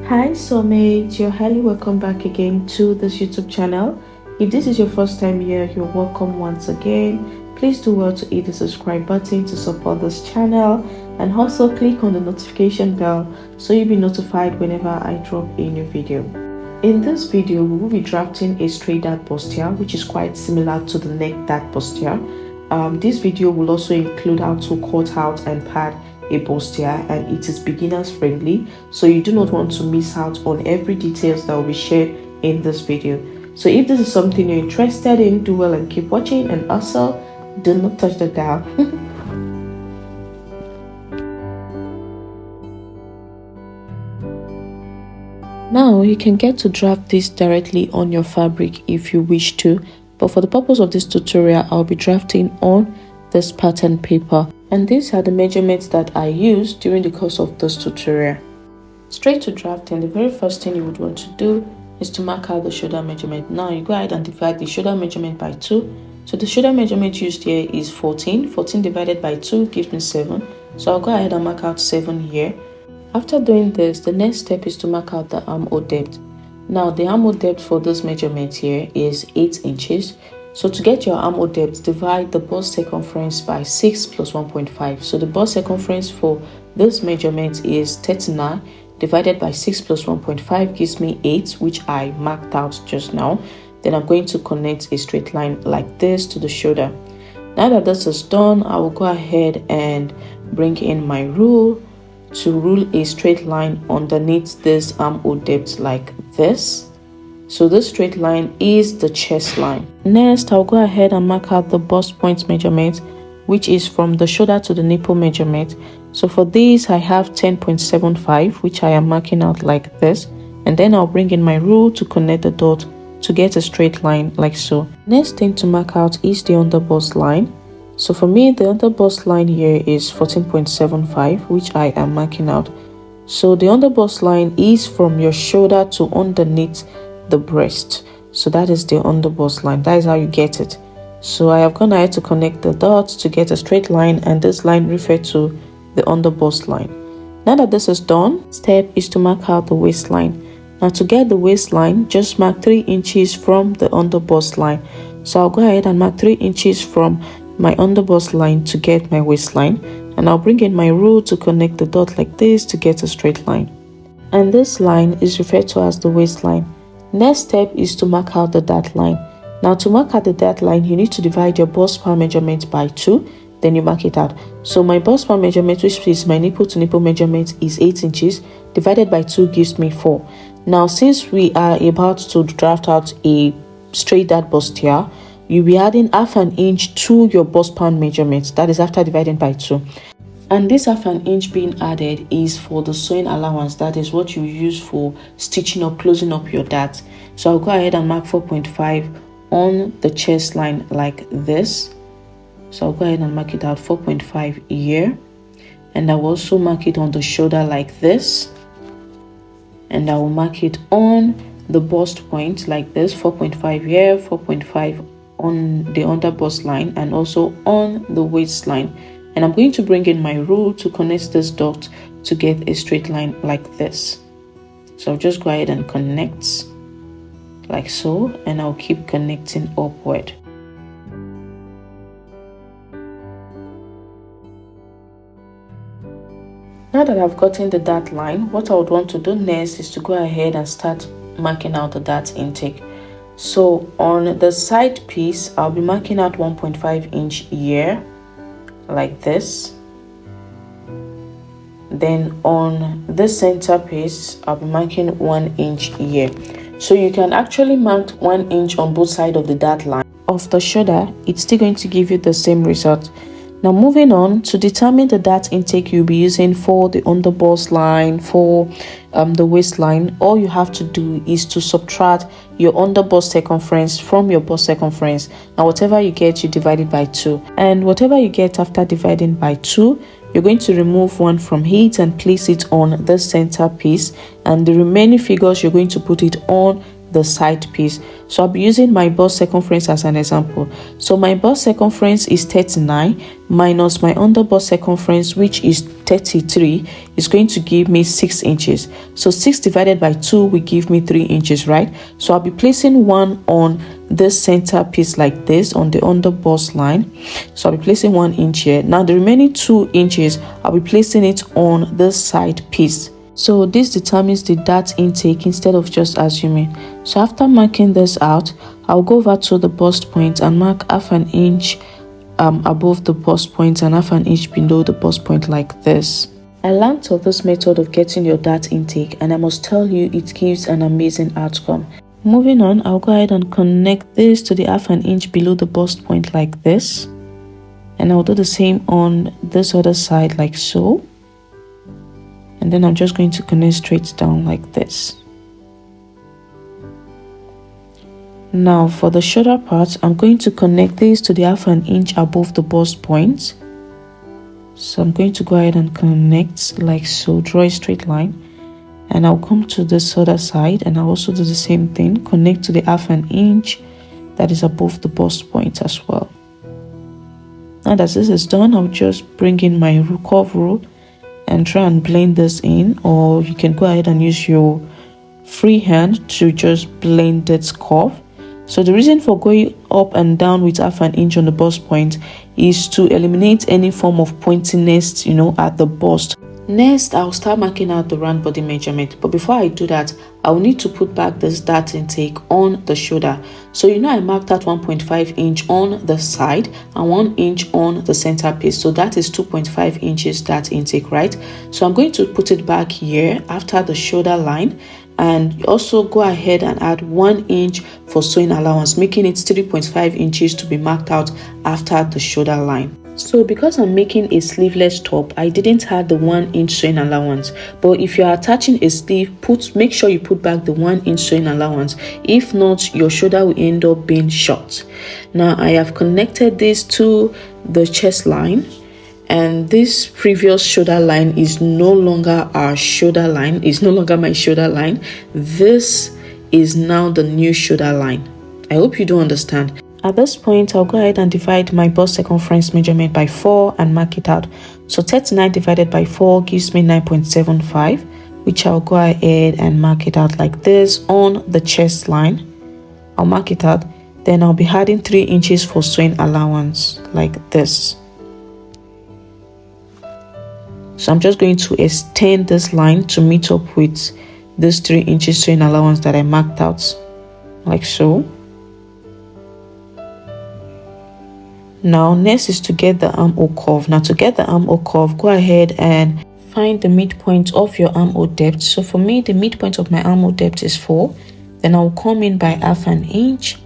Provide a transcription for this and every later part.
Hi soulmates, you're highly welcome back again to this YouTube channel. If this is your first time here, you're welcome once again. Please do well to hit the subscribe button to support this channel, and also click on the notification bell so you'll be notified whenever I drop a new video. In this video, we will be drafting a straight dart bustier, which is quite similar to the neck dart bustier. This video will also include how to cut out and pad a bustier, and it is beginners friendly, so you do not want to miss out on every details that will be shared in this video. So if this is something you're interested in, do well and keep watching, and also do not touch the dial. Now you can get to draft this directly on your fabric if you wish to, but for the purpose of this tutorial, I'll be drafting on this pattern paper, and these are the measurements that I used during the course of this tutorial. Straight to drafting, the very first thing you would want to do is to mark out the shoulder measurement. Now you go ahead and divide the shoulder measurement by 2. So the shoulder measurement used here is 14. 14 divided by 2 gives me 7. So I'll go ahead and mark out 7 here. After doing this, the next step is to mark out the armhole depth. Now the armhole depth for this measurement here is 8 inches. So to get your armhole depth, divide the bust circumference by 6 plus 1.5. So the bust circumference for this measurement is 39 divided by 6 plus 1.5 gives me 8, which I marked out just now. Then I'm going to connect a straight line like this to the shoulder. Now that this is done, I will go ahead and bring in my rule to rule a straight line underneath this armhole depth like this. So this straight line is the chest line. Next, I'll go ahead and mark out the bust point measurement, which is from the shoulder to the nipple measurement. So for this, I have 10.75, which I am marking out like this. And then I'll bring in my rule to connect the dot to get a straight line like so. Next thing to mark out is the underbust line. So for me, the underbust line here is 14.75, which I am marking out. So the underbust line is from your shoulder to underneath the breast. So that is the underbust line. That is how you get it. So I have gone ahead to connect the dots to get a straight line, and this line referred to the underbust line. Now that this is done, step is to mark out the waistline. Now to get the waistline, just mark 3 inches from the underbust line. So I'll go ahead and mark 3 inches from my underbust line to get my waistline, and I'll bring in my rule to connect the dot like this to get a straight line. And this line is referred to as the waistline. Next step is to mark out the dart line. Now to mark out the dart line, you need to divide your bust span measurement by 2, then you mark it out. So my bust span measurement, which is my nipple to nipple measurement, is 8 inches, divided by 2 gives me 4. Now since we are about to draft out a straight dart bustier, you'll be adding half an inch to your bust span measurement. That is after dividing by 2. And this half an inch being added is for the sewing allowance. That is what you use for stitching up, closing up your dart. So I'll go ahead and mark 4.5 on the chest line like this. So I'll go ahead and mark it out 4.5 here. And I will also mark it on the shoulder like this. And I will mark it on the bust point like this, 4.5 here, 4.5 on the under bust line, and also on the waistline. And I'm going to bring in my rule to connect this dot to get a straight line like this. So I'll just go ahead and connect like so, and I'll keep connecting upward. Now that I've gotten the dart line, what I would want to do next is to go ahead and start marking out the dart intake. So on the side piece, I'll be marking out 1.5 inch here like this. Then on the center piece, I'll be marking 1 inch here. So you can actually mark 1 inch on both sides of the dart line of the shoulder. It's still going to give you the same result. Now moving on, to determine the dart intake you'll be using for the underbust line, for the waistline, all you have to do is to subtract your underbust circumference from your bust circumference, and whatever you get, you divide it by 2. And whatever you get after dividing by 2, you're going to remove 1 from it and place it on the center piece, and the remaining figures you're going to put it on the side piece. So I'll be using my bust circumference as an example. So my bust circumference is 39 minus my under bust circumference, which is 33, is going to give me 6 inches. So 6 divided by 2 will give me 3 inches, right? So I'll be placing one on this center piece like this on the under bust line. So I'll be placing 1 inch here. Now the remaining 2 inches, I'll be placing it on this side piece. So this determines the dart intake instead of just assuming. So after marking this out, I'll go over to the bust point and mark half an inch above the bust point and half an inch below the bust point like this. I learned of this method of getting your dart intake, and I must tell you it gives an amazing outcome. Moving on, I'll go ahead and connect this to the half an inch below the bust point like this. And I'll do the same on this other side like so. And then I'm just going to connect straight down like this. Now for the shoulder part, I'm going to connect this to the half an inch above the bust point. So I'm going to go ahead and connect like so, draw a straight line. And I'll come to this other side and I'll also do the same thing, connect to the half an inch that is above the bust point as well. Now that this is done, I'll just bring in my curve rule and try and blend this in, or you can go ahead and use your free hand to just blend this curve. So the reason for going up and down with half an inch on the bust point is to eliminate any form of pointiness, at the bust. Next, I'll start marking out the round body measurement, but before I do that, I will need to put back this dart intake on the shoulder. So I marked out 1.5 inch on the side and 1 inch on the center piece, so that is 2.5 inches dart intake, right? So I'm going to put it back here after the shoulder line, and also go ahead and add 1 inch for sewing allowance, making it 3.5 inches to be marked out after the shoulder line. So because I'm making a sleeveless top, I didn't add the 1 inch sewing allowance. But if you're attaching a sleeve, make sure you put back the 1 inch sewing allowance. If not, your shoulder will end up being short. Now I have connected this to the chest line, and this previous shoulder line is no longer our shoulder line, is no longer my shoulder line. This is now the new shoulder line. I hope you do understand. At this point, I'll go ahead and divide my bust circumference measurement by 4 and mark it out. So 39 divided by 4 gives me 9.75, which I'll go ahead and mark it out like this on the chest line. I'll mark it out. Then I'll be adding 3 inches for sewing allowance like this. So I'm just going to extend this line to meet up with this 3 inches sewing allowance that I marked out like so. Now next is to get the armhole curve. Now to get the armhole curve, go ahead and find the midpoint of your armhole depth. So for me, the midpoint of my armhole depth is 4. Then I'll come in by half an inch.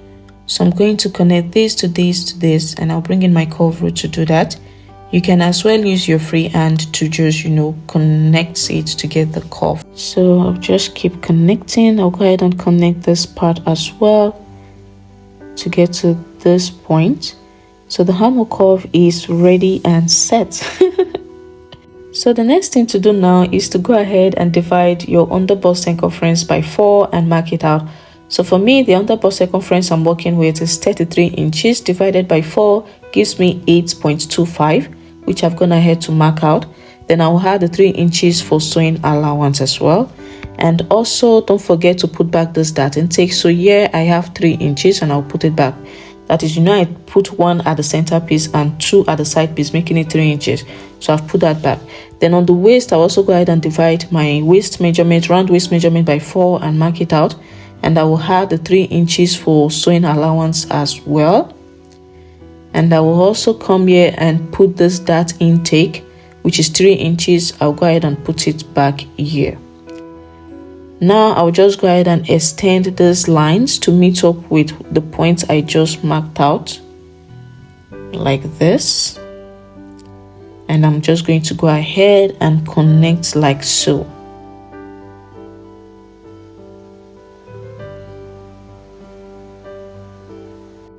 So I'm going to connect this to this to this, and I'll bring in my curve rule to do that. You can as well use your free hand to just connect it to get the curve. So I'll just keep connecting. I'll go ahead and connect this part as well to get to this point. So the armhole curve is ready and set. So the next thing to do now is to go ahead and divide your under bust circumference by 4 and mark it out. So for me, the under bust circumference I'm working with is 33 inches divided by 4 gives me 8.25, which I've gone ahead to mark out. Then I'll add the 3 inches for sewing allowance as well. And also don't forget to put back this dart intake. So here I have 3 inches and I'll put it back. That is, I put 1 at the center piece and 2 at the side piece, making it 3 inches. So I've put that back. Then on the waist, I'll also go ahead and divide my waist measurement, round waist measurement by 4 and mark it out. And I will add the 3 inches for sewing allowance as well. And I will also come here and put this dart intake, which is 3 inches. I'll go ahead and put it back here. Now I'll just go ahead and extend these lines to meet up with the points I just marked out like this. And I'm just going to go ahead and connect like so.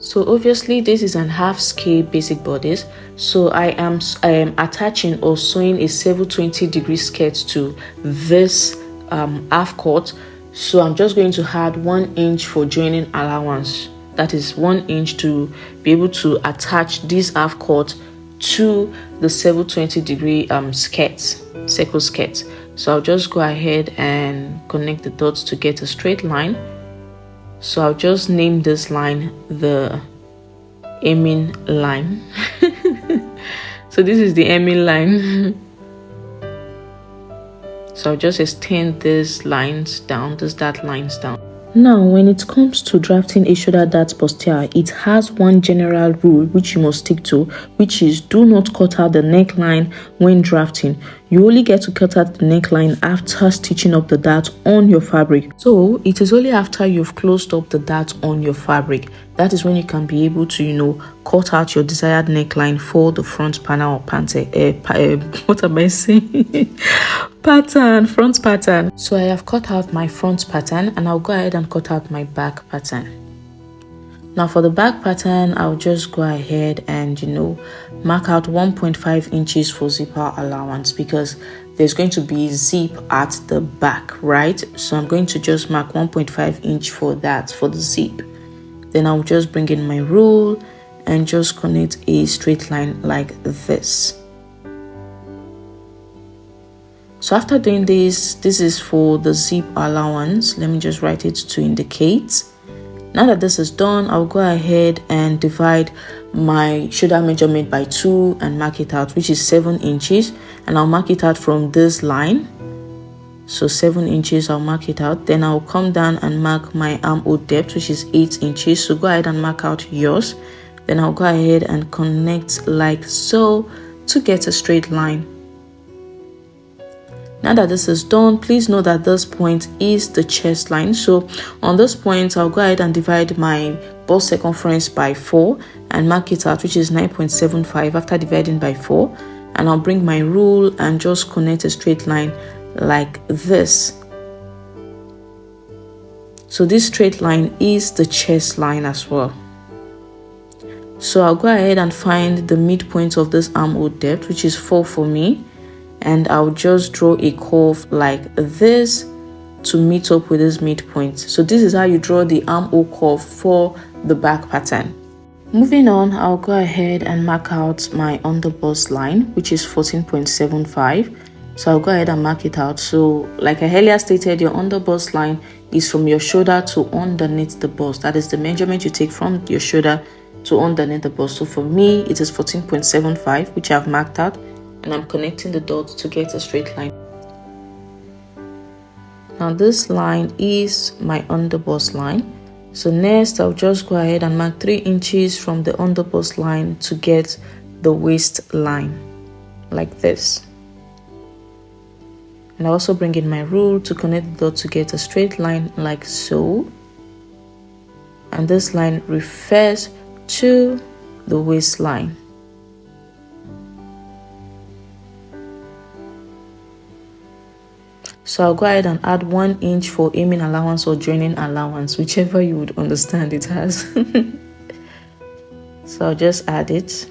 So obviously this is an half scale basic bodice. So I am attaching or sewing a 720 degree skirt to this half cut. So I'm just going to add 1 inch for joining allowance. That is 1 inch to be able to attach this half cut to the 720-degree circle skirt. So I'll just go ahead and connect the dots to get a straight line. So I'll just name this line the hemming line. So this is the hemming line. So I'll just extend these lines down, these dart lines down. Now, when it comes to drafting a shoulder dart bustier, it has one general rule which you must stick to, which is do not cut out the neckline when drafting. You only get to cut out the neckline after stitching up the dart on your fabric. So it is only after you've closed up the dart on your fabric that is when you can be able to, cut out your desired neckline for the front panel or what am I saying? Front pattern. So I have cut out my front pattern and I'll go ahead and cut out my back pattern. Now for the back pattern, I'll just go ahead and mark out 1.5 inches for zipper allowance because there's going to be zip at the back, right? So I'm going to just mark 1.5 inch for that, for the zip. Then I'll just bring in my rule and just connect a straight line like this. So after doing this is for the zip allowance. Let me just write it to indicate. Now that this is done, I'll go ahead and divide my shoulder measurement by 2 and mark it out, which is 7 inches. And I'll mark it out from this line. So 7 inches, I'll mark it out. Then I'll come down and mark my armhole depth, which is 8 inches. So go ahead and mark out yours. Then I'll go ahead and connect like so to get a straight line. Now that this is done, please know that this point is the chest line. So on this point, I'll go ahead and divide my bust circumference by 4 and mark it out, which is 9.75 after dividing by 4. And I'll bring my rule and just connect a straight line like this. So this straight line is the chest line as well. So I'll go ahead and find the midpoint of this armhole depth, which is 4 for me. And I'll just draw a curve like this to meet up with this midpoint. So this is how you draw the armhole curve for the back pattern. Moving on, I'll go ahead and mark out my underbust line, which is 14.75. So I'll go ahead and mark it out. So like I earlier stated, your underbust line is from your shoulder to underneath the bust. That is the measurement you take from your shoulder to underneath the bust. So for me, it is 14.75, which I've marked out. And I'm connecting the dots to get a straight line. Now this line is my underbust line. So next I'll just go ahead and mark 3 inches from the underbust line to get the waist line like this. And I also bring in my rule to connect the dot to get a straight line like so. And this line refers to the waistline. So I'll go ahead and add 1 inch for hemming allowance or joining allowance, whichever you would understand it as. So I'll just add it.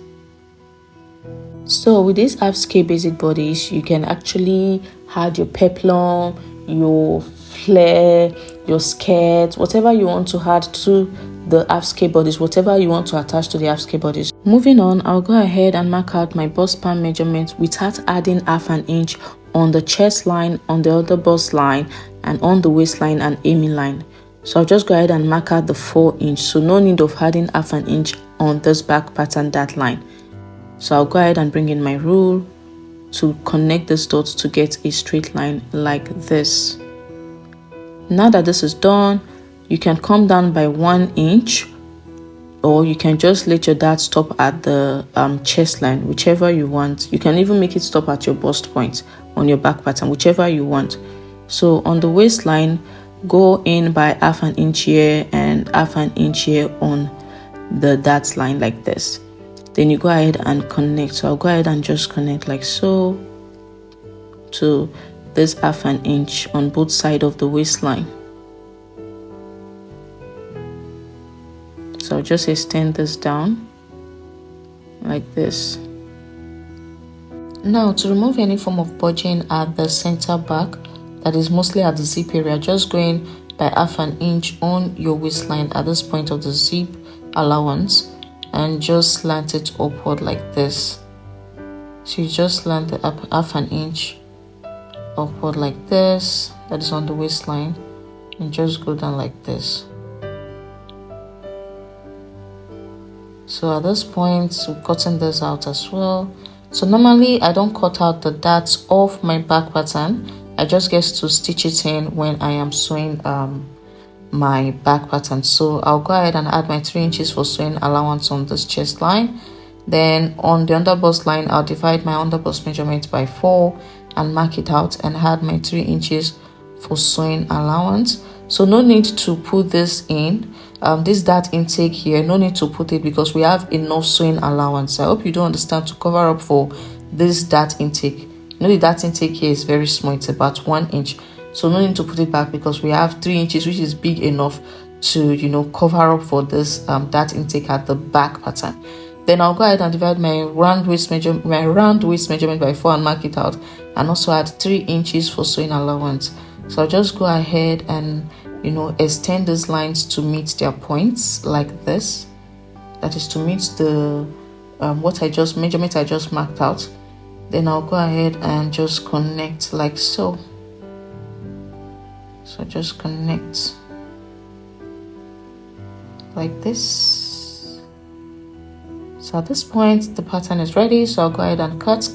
So with this half scale basic bodice, you can actually add your peplum, your flare, your skirt, whatever you want to add to the half scale bodice, whatever you want to attach to the half scale bodice. Moving on, I'll go ahead and mark out my bust span measurement without adding half an inch on the chest line, on the other bust line, and on the waistline and hemming line. So I'll just go ahead and mark out the 4 inch. So no need of adding half an inch on this back pattern dart line. So I'll go ahead and bring in my rule to connect these dots to get a straight line like this. Now that this is done, you can come down by 1 inch, or you can just let your dart stop at the chest line, whichever you want. You can even make it stop at your bust point on your back pattern, whichever you want. So on the waistline, go in by half an inch here and half an inch here on the dart line like this. Then you go ahead and connect. So I'll go ahead and just connect like so to this half an inch on both sides of the waistline. So I'll just extend this down like this. Now to remove any form of budging at the center back, that is mostly at the zip area, just going by half an inch on your waistline at this point of the zip allowance, and just slant it upward like this. So you just slant it up half an inch upward like this, that is on the waistline, and just go down like this. So at this point, we're cutting this out as well. So normally I don't cut out the darts of my back pattern. I just get to stitch it in when I am sewing my back pattern. So I'll go ahead and add my 3 inches for sewing allowance on this chest line. Then on the underbust line, I'll divide my underbust measurement by 4 and mark it out and add my 3 inches for sewing allowance. So no need to put this in, this dart intake here, no need to put it because we have enough sewing allowance. I hope you do understand, to cover up for this dart intake. You know, the dart intake here is very small, it's about 1 inch. So no need to put it back because we have 3 inches, which is big enough to, you know, cover up for this dart intake at the back pattern. Then I'll go ahead and divide my round waist measurement by 4 and mark it out, and also add 3 inches for sewing allowance. So I'll just go ahead and, you know, extend these lines to meet their points like this. That is to meet the measurement I just marked out. Then I'll go ahead and just connect like so. So just connect like this. So at this point, the pattern is ready. So I'll go ahead and cut. So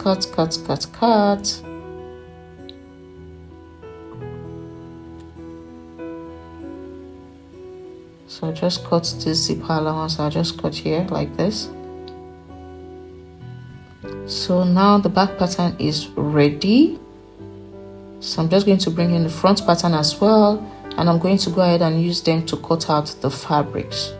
just cut this zipper allowance. I'll just cut here like this. So now the back pattern is ready. So I'm just going to bring in the front pattern as well, and I'm going to go ahead and use them to cut out the fabrics.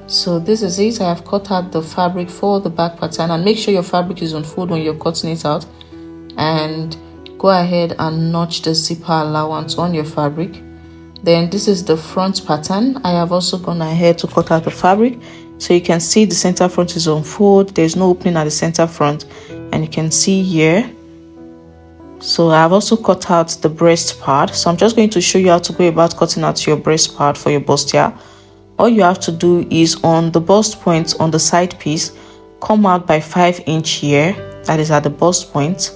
So this is it. I have cut out the fabric for the back pattern, and make sure your fabric is on fold when you're cutting it out, and go ahead and notch the zipper allowance on your fabric. Then this is the front pattern. I have also gone ahead to cut out the fabric, so you can see the center front is on fold. There's no opening at the center front, and you can see here. So I have also cut out the breast part. So I'm just going to show you how to go about cutting out your breast part for your bustier. All you have to do is on the bust point on the side piece, come out by 5 inch here, that is at the bust point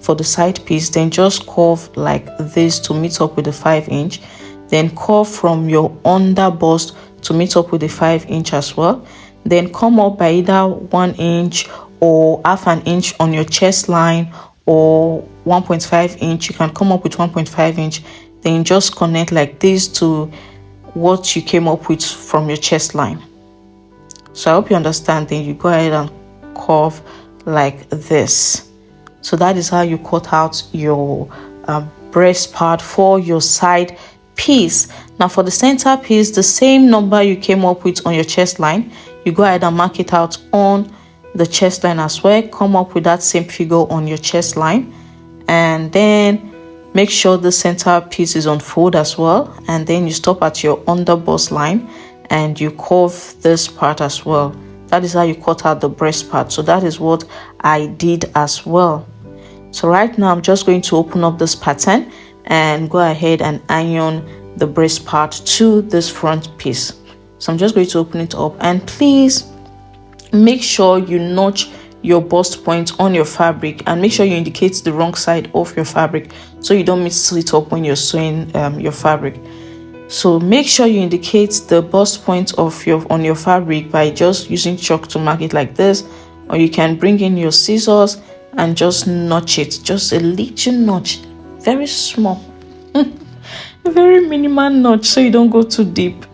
for the side piece. Then just curve like this to meet up with the 5 inch. Then curve from your under bust to meet up with the 5 inch as well. Then come up by either 1 inch or half an inch on your chest line, or 1.5 inch. You can come up with 1.5 inch. Then just connect like this to what you came up with from your chest line. So I hope you understand. Then you go ahead and curve like this. So that is how you cut out your breast part for your side piece. Now for the center piece, the same number you came up with on your chest line, you go ahead and mark it out on the chest line as well. Come up with that same figure on your chest line, and then make sure the center piece is on fold as well. And then you stop at your under bust line and you curve this part as well. That is how you cut out the breast part. So that is what I did as well. So right now I'm just going to open up this pattern and go ahead and iron the breast part to this front piece. So I'm just going to open it up, and please make sure you notch your bust point on your fabric, and make sure you indicate the wrong side of your fabric so you don't mix it up when you're sewing your fabric. So make sure you indicate the bust point of on your fabric by just using chalk to mark it like this, or you can bring in your scissors and just notch it, just a little notch, very small, a very minimal notch, so you don't go too deep.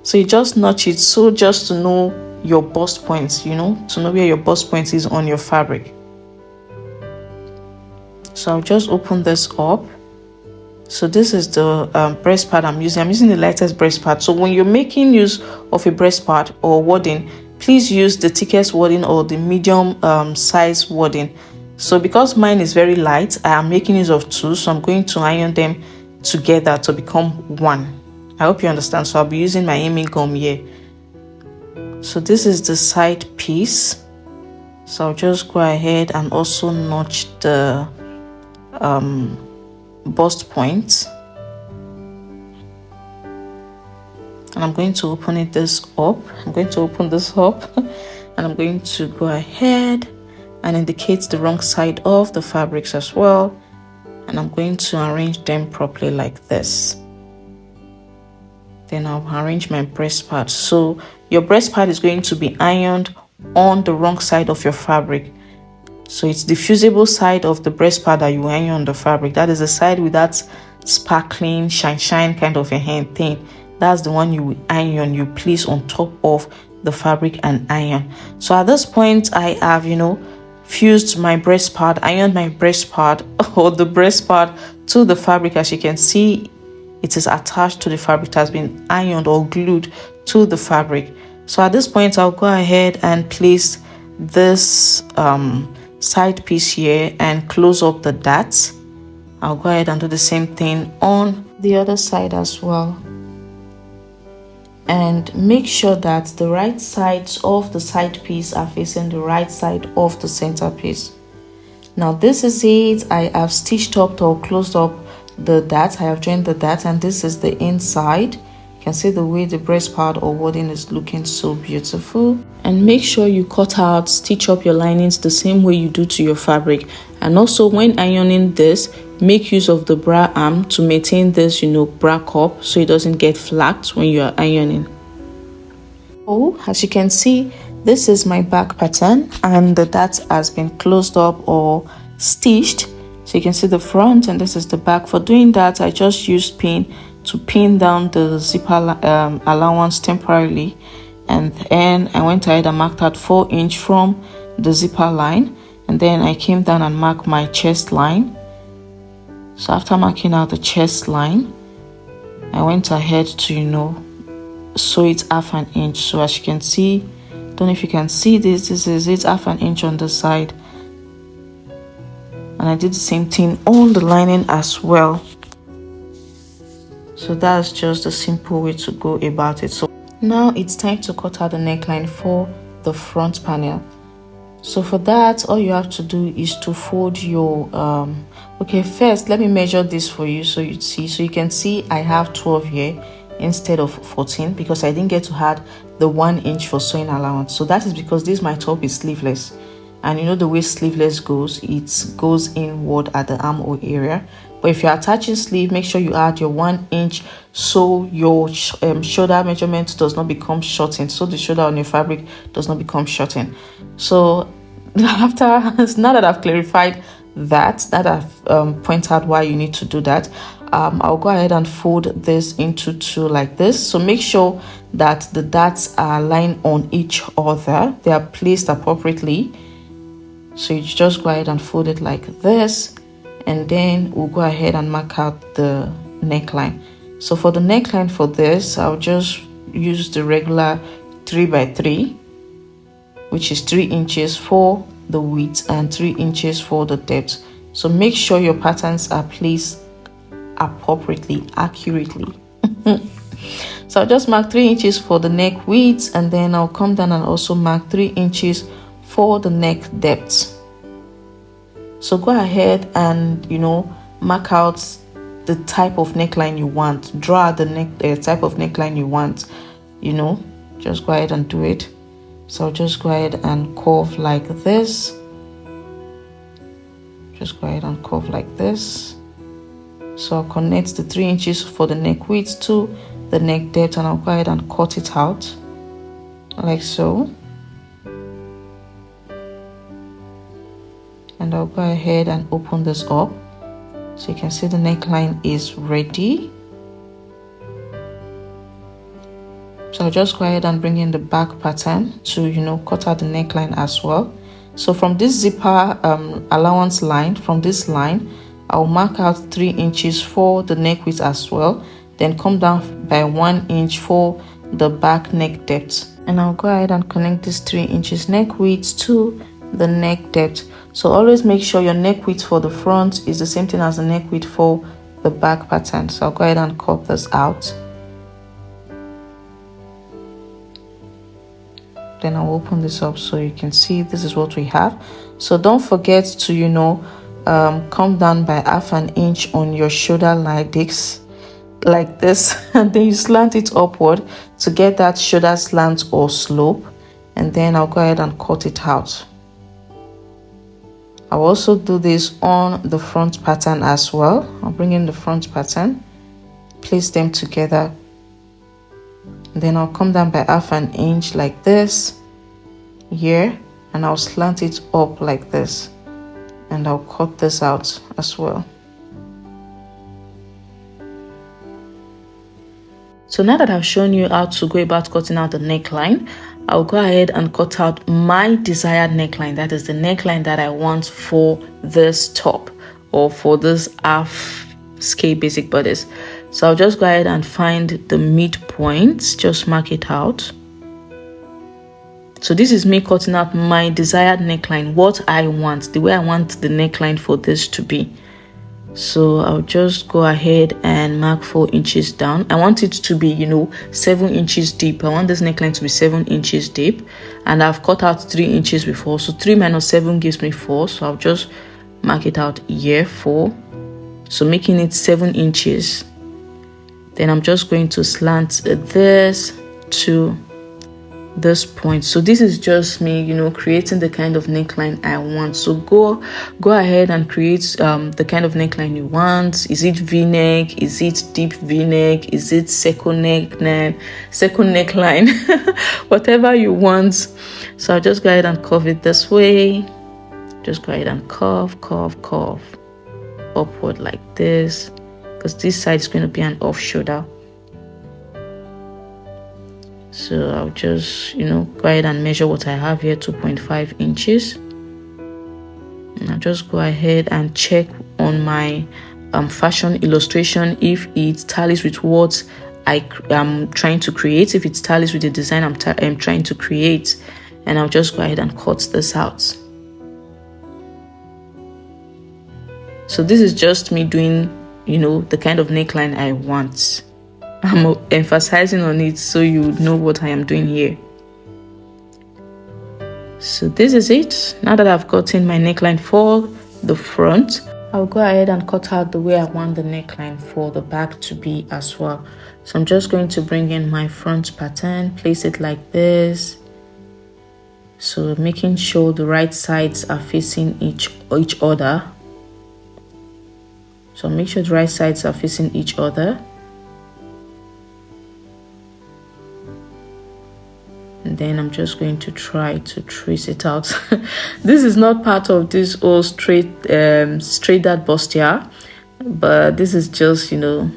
So you just notch it, so just to know your bust points, you know, to know where your bust point is on your fabric. So I'll just open this up. So this is the breast part I'm using the lightest breast part. So when you're making use of a breast part or wadding, please use the thickest wadding or the medium size wadding. So because mine is very light, I am making use of 2, so I'm going to iron them together to become 1. I hope you understand. So I'll be using my aiming gum here. So this is the side piece. So I'll just go ahead and also notch the bust point, and I'm going to open this up. I'm going to open this up and I'm going to go ahead and indicate the wrong side of the fabrics as well, and I'm going to arrange them properly like this. Then I'll arrange my breast part. So your breast part is going to be ironed on the wrong side of your fabric. So it's the fusible side of the breast part that you iron on the fabric. That is the side with that sparkling shine kind of a hand thing. That's the one you iron, you place on top of the fabric and iron. So at this point I have, fused my breast part, ironed my breast part or the breast part to the fabric. As you can see, it is attached to the fabric. It has been ironed or glued to the fabric. So at this point I'll go ahead and place this side piece here and close up the darts. I'll go ahead and do the same thing on the other side as well, and make sure that the right sides of the side piece are facing the right side of the center piece. Now this is it. I have stitched up or closed up the darts. I have joined the darts, and this is the inside. You can see the way the breast part or wadding is looking so beautiful. And make sure you cut out, stitch up your linings the same way you do to your fabric. And also when ironing this, make use of the bra arm to maintain this, bra cup, so it doesn't get flapped when you are ironing. Oh, as you can see, this is my back pattern, and the dart has been closed up or stitched. So you can see the front, and this is the back. For doing that, I just used pin to pin down the zipper allowance temporarily, and then I went ahead and marked out 4 inch from the zipper line, and then I came down and marked my chest line. So after marking out the chest line, I went ahead to sew it 1/2 inch. So as you can see, don't know if you can see this is it, 1/2 inch on the side, and I did the same thing on the lining as well. So that's just a simple way to go about it. So now it's time to cut out the neckline for the front panel. So for that, all you have to do is to fold your okay, first let me measure this for you so you'd see. So you can see I have 12 here instead of 14 because I didn't get to add the 1 inch for sewing allowance. So that is because this my top is sleeveless, and the way sleeveless goes, it goes inward at the armhole area. But if you're attaching sleeve, make sure you add your 1 inch so your shoulder measurement does not become shortened, so the shoulder on your fabric does not become shortened. So after, now that I've clarified that I've pointed out why you need to do that, I'll go ahead and fold this into 2 like this. So make sure that the darts are aligned on each other, they are placed appropriately. So you just go ahead and fold it like this, and then we'll go ahead and mark out the neckline. So for the neckline for this, I'll just use the regular 3x3, which is 3 inches for the width and 3 inches for the depth. So make sure your patterns are placed appropriately, accurately. So I'll just mark 3 inches for the neck width, and then I'll come down and also mark 3 inches for the neck depth. So go ahead and mark out the type of neckline you want, draw the type of neckline you want, just go ahead and do it. So I'll just go ahead and curve like this, so I'll connect the 3 inches for the neck width to the neck depth, and I'll go ahead and cut it out like so. And I'll go ahead and open this up so you can see the neckline is ready. So I'll just go ahead and bring in the back pattern to cut out the neckline as well. So from this zipper allowance line, from this line, I'll mark out 3 inches for the neck width as well, then come down by 1 inch for the back neck depth, and I'll go ahead and connect this 3 inches neck width to the neck depth. So always make sure your neck width for the front is the same thing as the neck width for the back pattern. So I'll go ahead and cut this out. Then I'll open this up so you can see this is what we have. So don't forget to come down by 1/2 inch on your shoulder like this, and then you slant it upward to get that shoulder slant or slope, and then I'll go ahead and cut it out. I'll also do this on the front pattern as well. I'll bring in the front pattern, place them together, and then I'll come down by 1/2 inch like this here, and I'll slant it up like this, and I'll cut this out as well. So now that I've shown you how to go about cutting out the neckline, I'll go ahead and cut out my desired neckline. That is the neckline that I want for this top or for this half scale basic bodice. So I'll just go ahead and find the midpoint, just mark it out. So this is me cutting out my desired neckline, what I want, the way I want the neckline for this to be. So I'll just go ahead and mark 4 inches down. I want it to be 7 inches deep. I want this neckline to be 7 inches deep, and I've cut out 3 inches before, so 3 minus 7 gives me 4. So I'll just mark it out here, 4, so making it 7 inches. Then I'm just going to slant this to this point. So this is just me creating the kind of neckline I want. So go ahead and create the kind of neckline you want. Is it v-neck? Is it deep v-neck? Is it second neckline? Whatever you want. So I'll just go ahead and curve it this way. Just go ahead and curve upward like this, because this side is going to be an off shoulder. So I'll just go ahead and measure what I have here, 2.5 inches. And I'll just go ahead and check on my fashion illustration if it tallies with what I am trying to create, if it tallies with the design I'm trying to create. And I'll just go ahead and cut this out. So this is just me doing the kind of neckline I want. I'm emphasizing on it so you know what I am doing here. So this is it. Now that I've gotten my neckline for the front, I'll go ahead and cut out the way I want the neckline for the back to be as well. So I'm just going to bring in my front pattern, place it like this. So making sure the right sides are facing each other. So make sure the right sides are facing each other. And then I'm just going to try to trace it out. This is not part of this whole straight Dart Bustier, but this is just what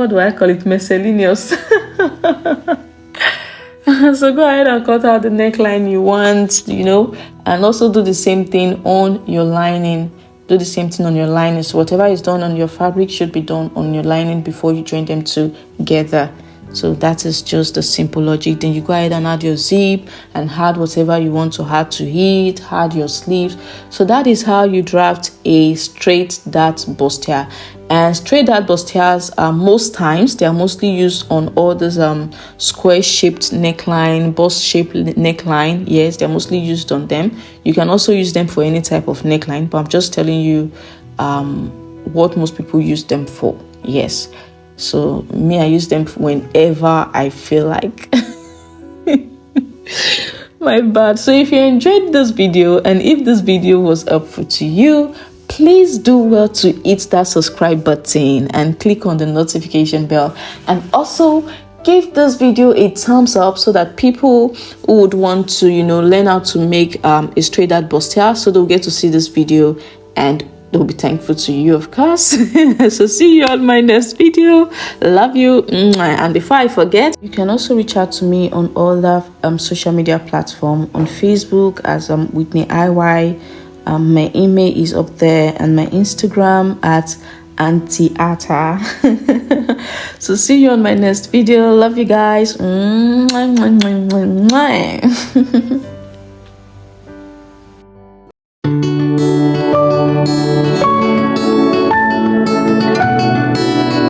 do I call it, miscellaneous. So go ahead and cut out the neckline you want, and also do the same thing on your lining. Do the same thing on your lining. So whatever is done on your fabric should be done on your lining before you join them together. So that is just the simple logic. Then you go ahead and add your zip and add whatever you want to add to it, add your sleeves. So that is how you draft a straight Dart Bustier. And straight Dart Bustiers are mostly used on all these square shaped neckline, bust shaped neckline. Yes, they're mostly used on them. You can also use them for any type of neckline, but I'm just telling you what most people use them for. Yes. So me, I use them whenever I feel like. My bad. So if you enjoyed this video, and if this video was helpful to you, please do well to hit that subscribe button and click on the notification bell, and also give this video a thumbs up so that people who would want to learn how to make a straight Dart Bustier, so they'll get to see this video and they'll be thankful to you, of course. So see you on my next video. Love you. And before I forget, you can also reach out to me on all the social media platforms. On Facebook as Whitney IY. My email is up there, and my Instagram at Antiata. So see you on my next video. Love you guys.